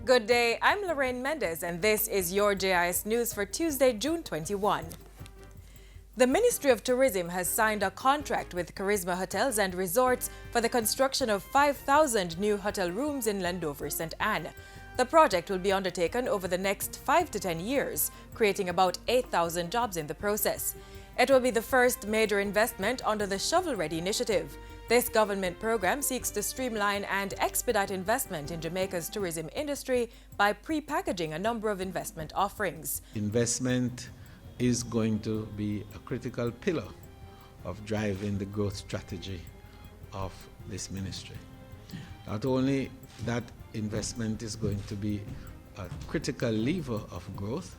Good day, I'm Lorraine Mendez and this is your JIS News for Tuesday, June 21. The Ministry of Tourism has signed a contract with Charisma Hotels and Resorts for the construction of 5,000 new hotel rooms in Landover, St. Anne. The project will be undertaken over the next 5 to 10 years, creating about 8,000 jobs in the process. It will be the first major investment under the Shovel Ready initiative. This government program seeks to streamline and expedite investment in Jamaica's tourism industry by pre-packaging a number of investment offerings. Investment is going to be a critical pillar of driving the growth strategy of this ministry. Not only that investment is going to be a critical lever of growth,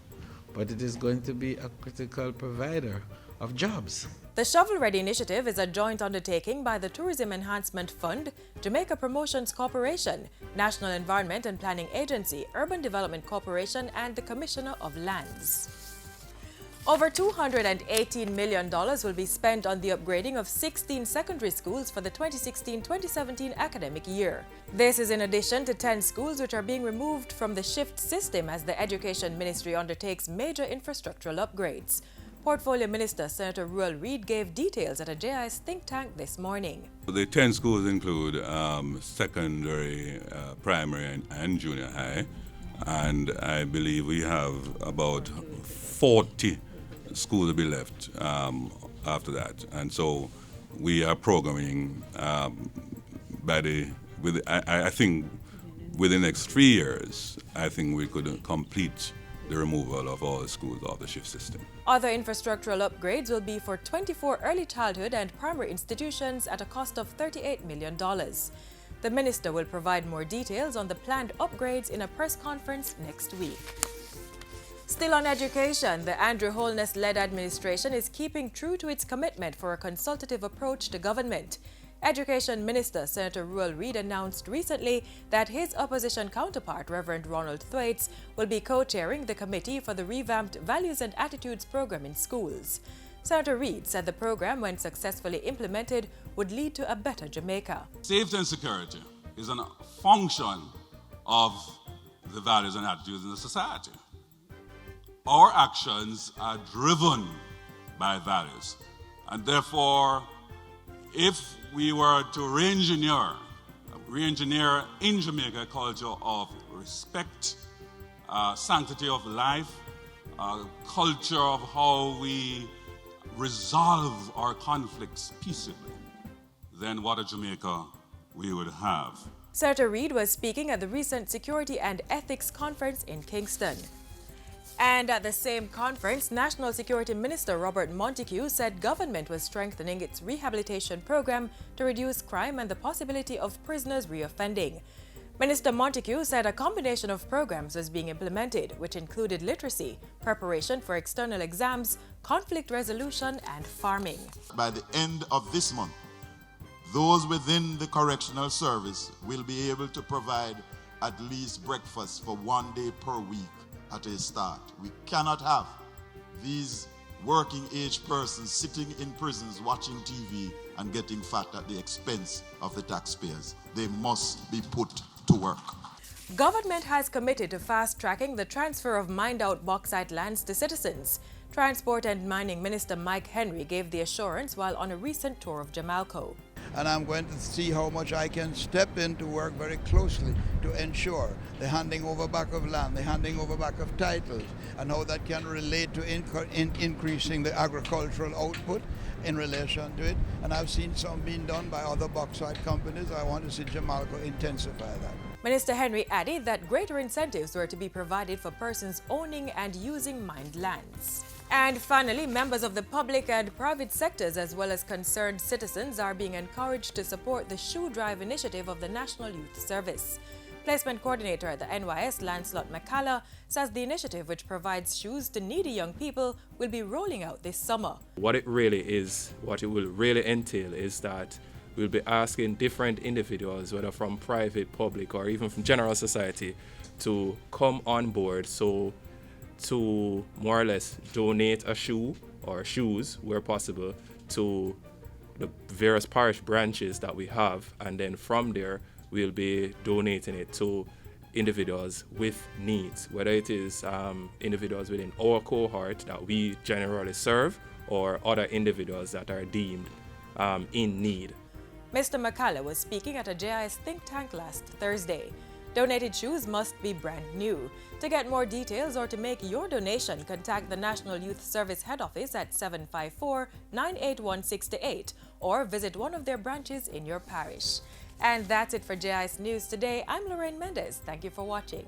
but it is going to be a critical provider of jobs. The Shovel Ready initiative is a joint undertaking by the Tourism Enhancement Fund, Jamaica Promotions Corporation, National Environment and Planning Agency, Urban Development Corporation, and the Commissioner of Lands. Over $218 million will be spent on the upgrading of 16 secondary schools for the 2016-2017 academic year. This is in addition to 10 schools which are being removed from the shift system as the Education Ministry undertakes major infrastructural upgrades. Portfolio Minister Senator Ruel Reid gave details at a JIS think tank this morning. The 10 schools include secondary, primary, and junior high, and I believe we have about 40 schools to be left after that. And so we are programming I think within the next 3 years, I think we could complete the removal of all the schools off the shift system. Other infrastructural upgrades will be for 24 early childhood and primary institutions at a cost of $38 million. The minister will provide more details on the planned upgrades in a press conference next week. Still on education, the Andrew Holness-led administration is keeping true to its commitment for a consultative approach to government. Education Minister Senator Ruel Reid announced recently that his opposition counterpart, Reverend Ronald Thwaites, will be co-chairing the committee for the revamped Values and Attitudes program in schools. Senator Reid said the program, when successfully implemented, would lead to a better Jamaica. Safety and security is a function of the values and attitudes in the society. Our actions are driven by values, and therefore, if we were to re-engineer in Jamaica a culture of respect, sanctity of life, culture of how we resolve our conflicts peaceably, then what a Jamaica we would have. Senator Reid was speaking at the recent Security and Ethics Conference in Kingston. And at the same conference, National Security Minister Robert Montague said government was strengthening its rehabilitation program to reduce crime and the possibility of prisoners reoffending. Minister Montague said a combination of programs was being implemented, which included literacy, preparation for external exams, conflict resolution, and farming. By the end of this month, those within the correctional service will be able to provide at least breakfast for 1 day per week at a start. We cannot have these working age persons sitting in prisons watching TV and getting fat at the expense of the taxpayers. They must be put to work. Government has committed to fast-tracking the transfer of mined-out bauxite lands to citizens. Transport and Mining Minister Mike Henry gave the assurance while on a recent tour of Jamalco. And I'm going to see how much I can step in to work very closely to ensure the handing over back of land, the handing over back of titles, and how that can relate to increasing the agricultural output in relation to it. And I've seen some being done by other bauxite companies. I want to see Jamalco intensify that. Minister Henry added that greater incentives were to be provided for persons owning and using mined lands. And finally, members of the public and private sectors as well as concerned citizens are being encouraged to support the Shoe Drive initiative of the National Youth Service. Placement Coordinator at the NYS, Lancelot McCalla, says the initiative, which provides shoes to needy young people, will be rolling out this summer. What it will really entail is that we'll be asking different individuals, whether from private, public, or even from general society, to come on board to more or less donate a shoe or shoes where possible to the various parish branches that we have, and then from there we'll be donating it to individuals with needs, whether it is individuals within our cohort that we generally serve or other individuals that are deemed in need. Mr. McCullough was speaking at a JIS think tank last Thursday. Donated shoes must be brand new. To get more details or to make your donation, contact the National Youth Service Head Office at 754-981-68 or visit one of their branches in your parish. And that's it for JIS News today. I'm Lorraine Mendez. Thank you for watching.